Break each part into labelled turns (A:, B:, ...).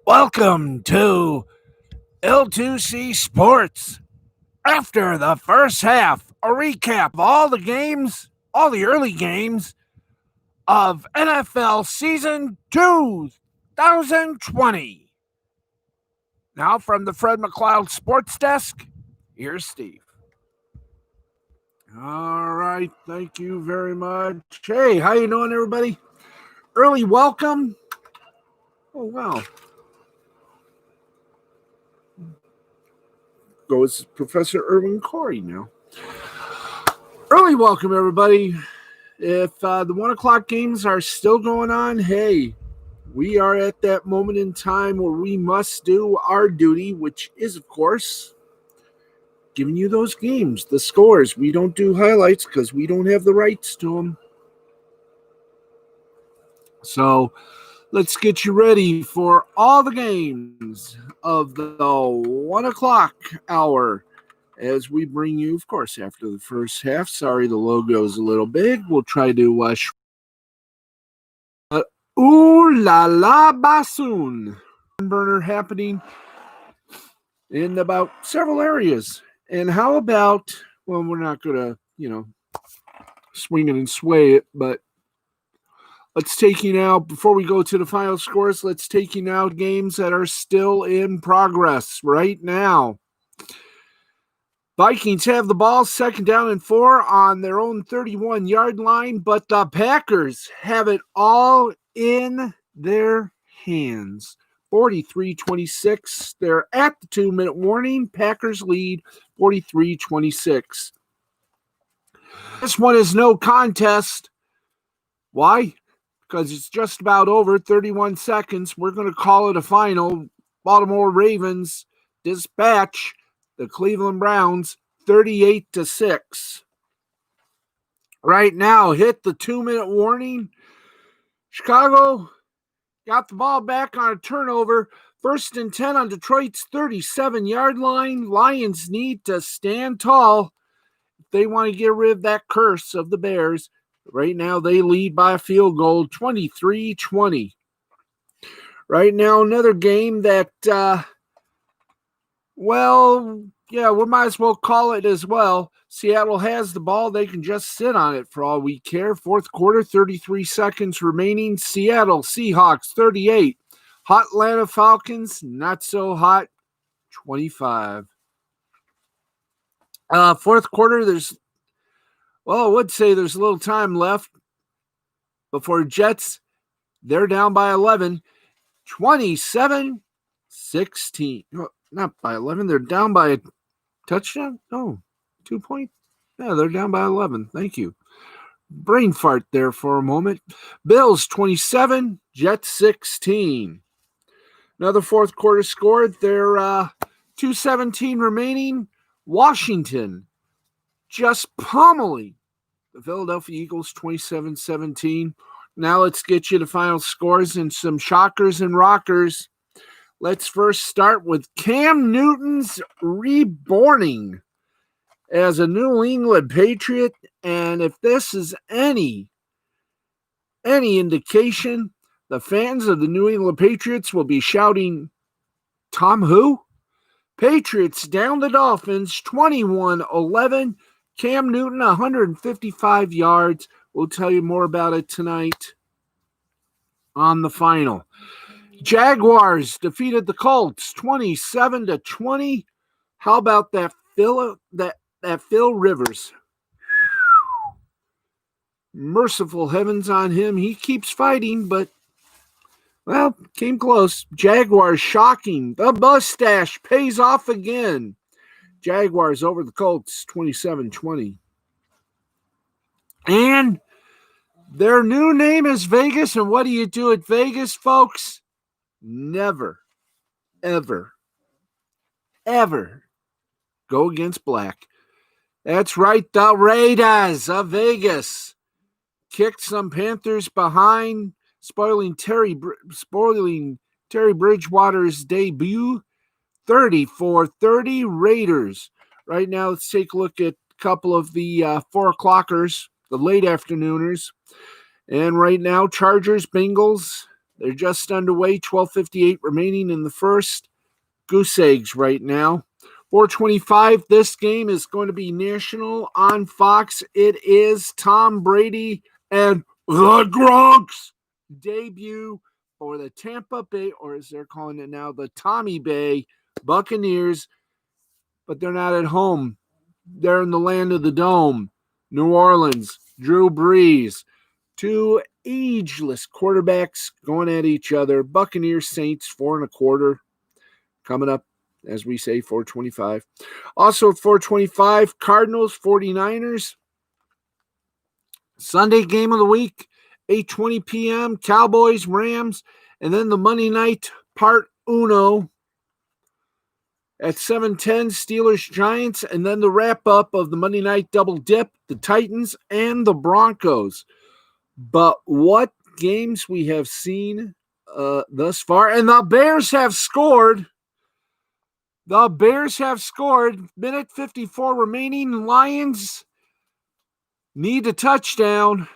A: Welcome to L2C Sports. After the first half, a recap of all the games, all the early games of NFL Season 2020. Now from the Fred McLeod Sports Desk, here's Steve. All right, thank you very much. Hey, how you doing, everybody? Early welcome. Oh, wow. Goes Professor Irwin Corey now. Early welcome, everybody. If the 1 o'clock games are still going on, hey, we are at that moment in time where we must do our duty, which is, of course, giving you those games, the scores. We don't do highlights because we don't have the rights to them. So let's get you ready for all the games of the 1 o'clock hour as we bring you, of course, after the first half. Sorry, the logo's a little big. We'll try to Ooh la la bassoon burner happening in about several areas. And how about, well, we're not going to, swing it and sway it, but let's take you now, before we go to the final scores, let's take you now games that are still in progress right now. Vikings have the ball, 2nd down and 4 on their own 31-yard line, but the Packers have it all in their hands. 43-26. They're at the 2-minute warning. Packers lead 43-26. This one is no contest. Why? Because it's just about over. 31 seconds. We're going to call it a final. Baltimore Ravens dispatch the Cleveland Browns 38-6. Right now, hit the 2-minute warning. Chicago got the ball back on a turnover. 1st and 10 on Detroit's 37-yard line. Lions need to stand tall if they want to get rid of that curse of the Bears. Right now, they lead by a field goal, 23-20. Right now, another game that, we might as well call it as well. Seattle has the ball. They can just sit on it for all we care. 4th quarter, 33 seconds remaining. Seattle Seahawks, 38. Hot Atlanta Falcons, not so hot, 25. 4th quarter, I would say there's a little time left before Jets. They're down by 11, 27-16. Not by 11. They're down by a touchdown? No, 2 points. Yeah, they're down by 11. Thank you. Brain fart there for a moment. Bills 27, Jets 16. Another 4th quarter scored. They're 2:17 remaining. Washington just pummeling the Philadelphia Eagles 27-17. Now let's get you the final scores and some shockers and rockers. Let's first start with Cam Newton's reborning as a New England Patriot. And if this is any indication, the fans of the New England Patriots will be shouting, Tom who? Patriots down the Dolphins 21-11. Cam Newton 155 yards. We'll tell you more about it tonight on the final. Jaguars defeated the Colts 27-20. How about that Phil Rivers? Merciful heavens on him. He keeps fighting, but, came close. Jaguars shocking. The mustache pays off again. Jaguars over the Colts 27-20. And their new name is Vegas. And what do you do at Vegas, folks? Never, ever, ever go against black. That's right, the Raiders of Vegas kicked some Panthers behind, spoiling Terry Bridgewater's debut. 34-30 Raiders. Right now, let's take a look at a couple of the 4 o'clockers, the late afternooners. And right now, Chargers, Bengals, they're just underway. 12:58 remaining in the first. Goose eggs right now. 4:25. This game is going to be national on Fox. It is Tom Brady and the Gronks debut for the Tampa Bay, or as they're calling it now, the Tommy Bay Buccaneers. But they're not at home. They're in the land of the dome. New Orleans, Drew Brees. Two ageless quarterbacks going at each other. Buccaneers, Saints, 4.25. Coming up, as we say, 4:25. Also at 4:25, Cardinals, 49ers. Sunday game of the week, 8:20 p.m., Cowboys, Rams. And then the Monday night part uno at 7:10, Steelers, Giants. And then the wrap-up of the Monday night double dip, the Titans and the Broncos. But what games we have seen thus far. And the Bears have scored. The Bears have scored. Minute 54 remaining. Lions need a touchdown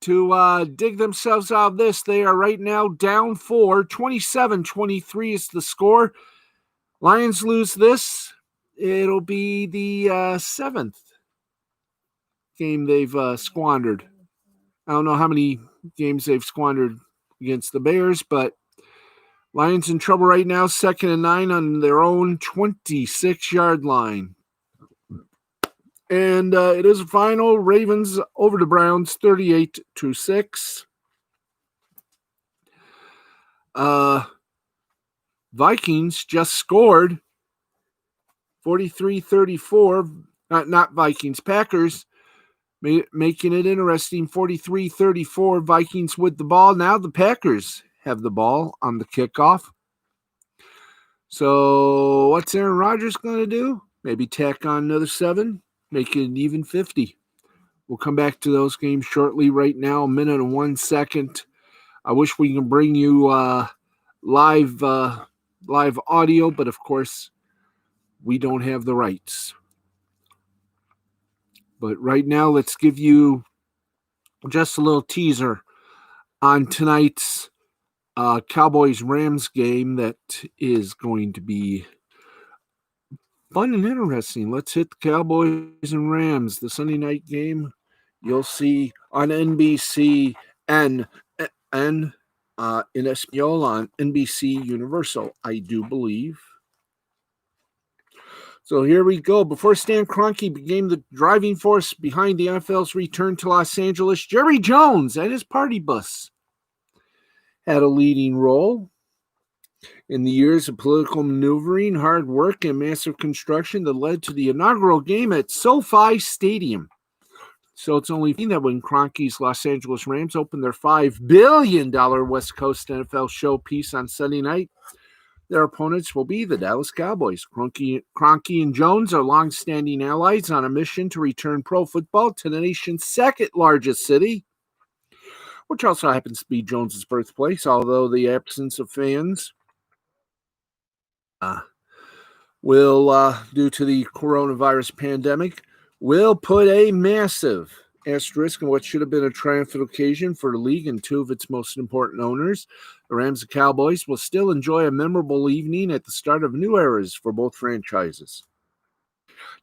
A: to dig themselves out of this. They are right now down 4. 27-23 is the score. Lions lose this. It'll be the seventh game they've squandered. I don't know how many games they've squandered against the Bears, but Lions in trouble right now, 2nd and 9 on their own 26-yard line. And it is a final. Ravens over the Browns, 38-6. Vikings just scored 43-34. Not Vikings, Packers making it interesting. 43-34. Vikings with the ball. Now the Packers have the ball on the kickoff. So what's Aaron Rodgers going to do? Maybe tack on another 7, make it an even 50. We'll come back to those games shortly. Right now, a minute and 1 second. I wish we can bring you live audio, but of course, we don't have the rights. But right now, let's give you just a little teaser on tonight's Cowboys-Rams game that is going to be fun and interesting. Let's hit the Cowboys and Rams. The Sunday night game you'll see on NBC and in Espanol on NBC Universal, I do believe. So here we go. Before Stan Kroenke became the driving force behind the NFL's return to Los Angeles, Jerry Jones and his party bus had a leading role. In the years of political maneuvering, hard work, and massive construction that led to the inaugural game at SoFi Stadium. So it's only that when Kroenke's Los Angeles Rams opened their $5 billion West Coast NFL showpiece on Sunday night, their opponents will be the Dallas Cowboys. Kroenke and Jones are long-standing allies on a mission to return pro football to the nation's second largest city, which also happens to be Jones's birthplace, although the absence of fans will, due to the coronavirus pandemic, will put a massive asterisk on what should have been a triumphant occasion for the league and two of its most important owners. The Rams and Cowboys will still enjoy a memorable evening at the start of new eras for both franchises.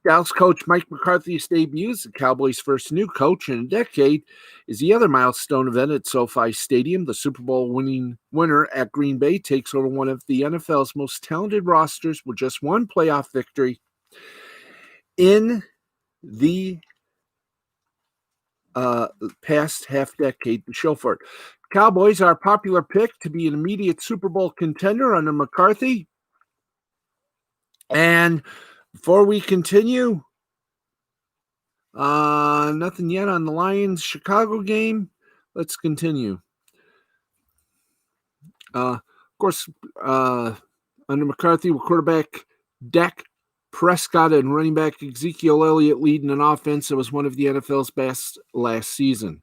A: Dallas coach Mike McCarthy's debut as the Cowboys' first new coach in a decade is the other milestone event at SoFi Stadium. The Super Bowl winner at Green Bay takes over one of the NFL's most talented rosters with just one playoff victory in the past half decade to show for it. Cowboys are a popular pick to be an immediate Super Bowl contender under McCarthy. And before we continue, nothing yet on the Lions-Chicago game. Let's continue. Of course, under McCarthy, with quarterback Dak Prescott and running back Ezekiel Elliott leading an offense that was one of the NFL's best last season.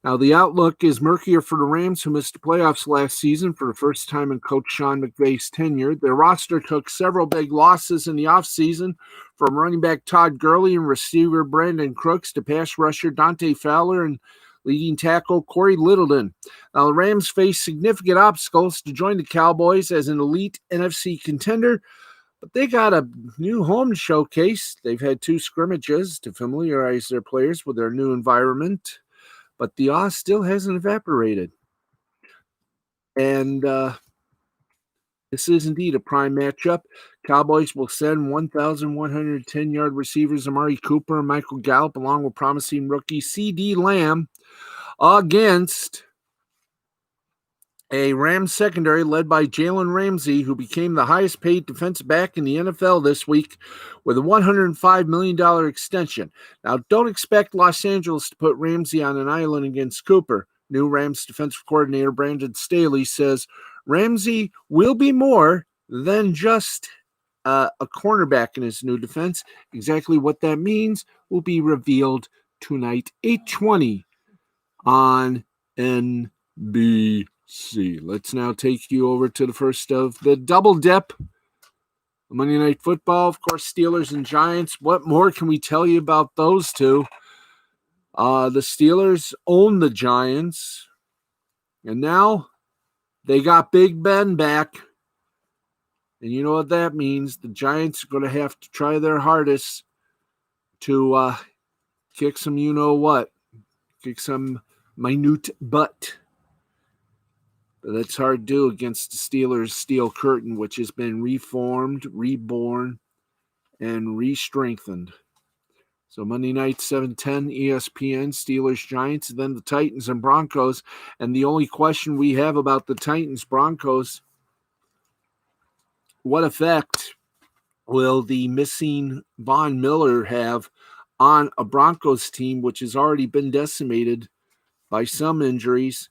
A: Now, the outlook is murkier for the Rams, who missed the playoffs last season for the first time in Coach Sean McVay's tenure. Their roster took several big losses in the offseason, from running back Todd Gurley and receiver Brandon Crooks to pass rusher Dante Fowler and leading tackle Corey Littleton. Now, the Rams face significant obstacles to join the Cowboys as an elite NFC contender, but they got a new home to showcase. They've had 2 scrimmages to familiarize their players with their new environment, but the awe still hasn't evaporated. And this is indeed a prime matchup. Cowboys will send 1,110-yard receivers Amari Cooper and Michael Gallup, along with promising rookie CeeDee Lamb, against a Rams secondary led by Jalen Ramsey, who became the highest-paid defensive back in the NFL this week with a $105 million extension. Now, don't expect Los Angeles to put Ramsey on an island against Cooper. New Rams defensive coordinator Brandon Staley says Ramsey will be more than just a cornerback in his new defense. Exactly what that means will be revealed tonight, 8:20 on NBC. Let's now take you over to the first of the double dip. Monday Night Football, of course, Steelers and Giants. What more can we tell you about those two? The Steelers own the Giants, and now they got Big Ben back. And you know what that means. The Giants are going to have to try their hardest to kick some you-know-what. Kick some minute butt. But that's hard to do against the Steelers' steel curtain, which has been reformed, reborn, and re-strengthened. So Monday night, 7:10, ESPN, Steelers, Giants, and then the Titans and Broncos. And the only question we have about the Titans, Broncos, what effect will the missing Von Miller have on a Broncos team which has already been decimated by some injuries?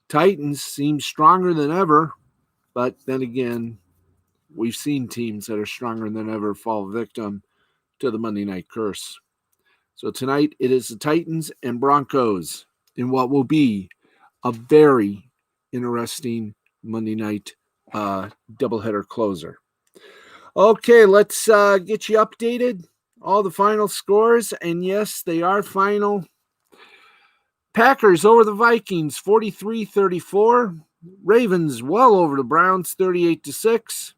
A: Titans seem stronger than ever, but then again, we've seen teams that are stronger than ever fall victim to the Monday night curse. So tonight it is the Titans and Broncos in what will be a very interesting Monday night doubleheader closer. Okay, let's get you updated. All the final scores, and yes, they are final. Packers over the Vikings, 43-34. Ravens well over the Browns, 38-6.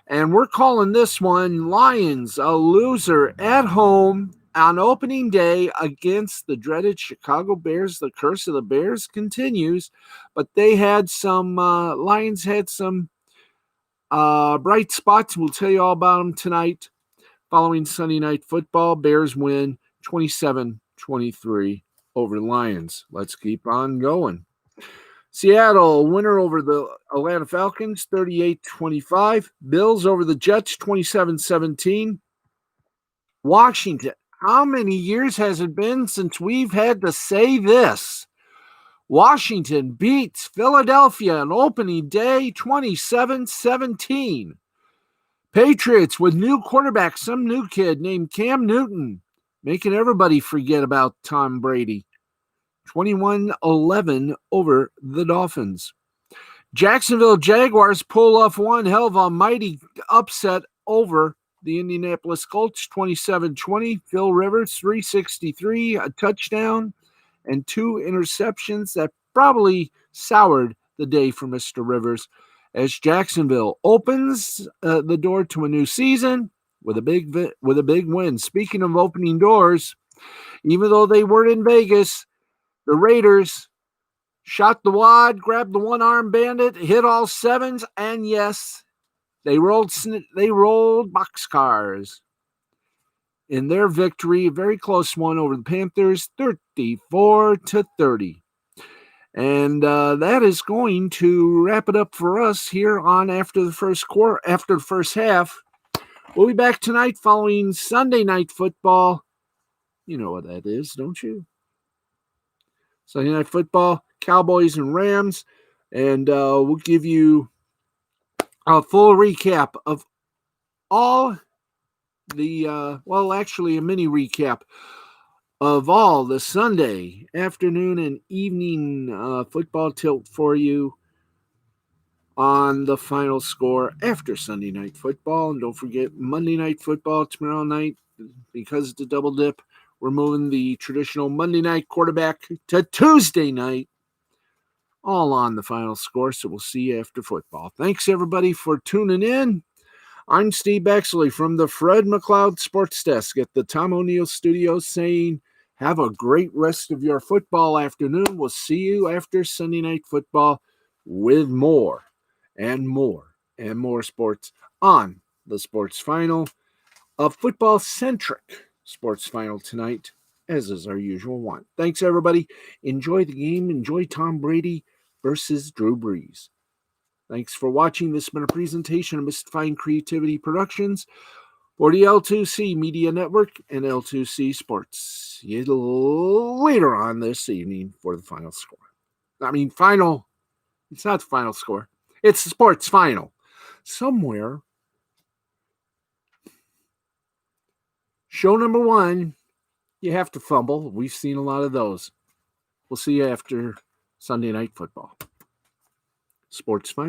A: And we're calling this one Lions, a loser at home on opening day against the dreaded Chicago Bears. The curse of the Bears continues, but they had some, Lions had some bright spots. We'll tell you all about them tonight. Following Sunday Night Football, Bears win 27-23 over the Lions. Let's keep on going. Seattle, winner over the Atlanta Falcons, 38-25. Bills over the Jets, 27-17. Washington, how many years has it been since we've had to say this? Washington beats Philadelphia on opening day, 27-17. Patriots with new quarterback, some new kid named Cam Newton, making everybody forget about Tom Brady. 21-11 over the Dolphins. Jacksonville Jaguars pull off one hell of a mighty upset over the Indianapolis Colts, 27-20. Phil Rivers, 363, a touchdown, and 2 interceptions that probably soured the day for Mr. Rivers as Jacksonville opens the door to a new season with a big win. Speaking of opening doors, even though they weren't in Vegas, the Raiders shot the wad, grabbed the one-arm bandit, hit all 7s, and yes, they rolled boxcars in their victory, a very close one over the Panthers, 34-30. And that is going to wrap it up for us here on after the first half. We'll be back tonight following Sunday Night Football. You know what that is, don't you? Sunday Night Football, Cowboys and Rams, and we'll give you a full recap of all the, actually a mini recap of all the Sunday afternoon and evening football tilt for you on the final score after Sunday Night Football. And don't forget Monday Night Football tomorrow night, because it's a double dip. We're moving the traditional Monday night quarterback to Tuesday night, all on the final score. So we'll see you after football. Thanks, everybody, for tuning in. I'm Steve Bexley from the Fred McLeod Sports Desk at the Tom O'Neill Studios saying, have a great rest of your football afternoon. We'll see you after Sunday Night Football with more and more and more sports on the Sports Final, a football-centric Sports Final tonight, as is our usual one. Thanks, everybody. Enjoy the game. Enjoy Tom Brady versus Drew Brees. Thanks for watching. This has been a presentation of Mystifying Creativity Productions for the L2C Media Network and L2C Sports. See you later on this evening for the final score. Final. It's not the final score. It's the Sports Final. Somewhere. Show number 1, you have to fumble. We've seen a lot of those. We'll see you after Sunday Night Football. Sports Final.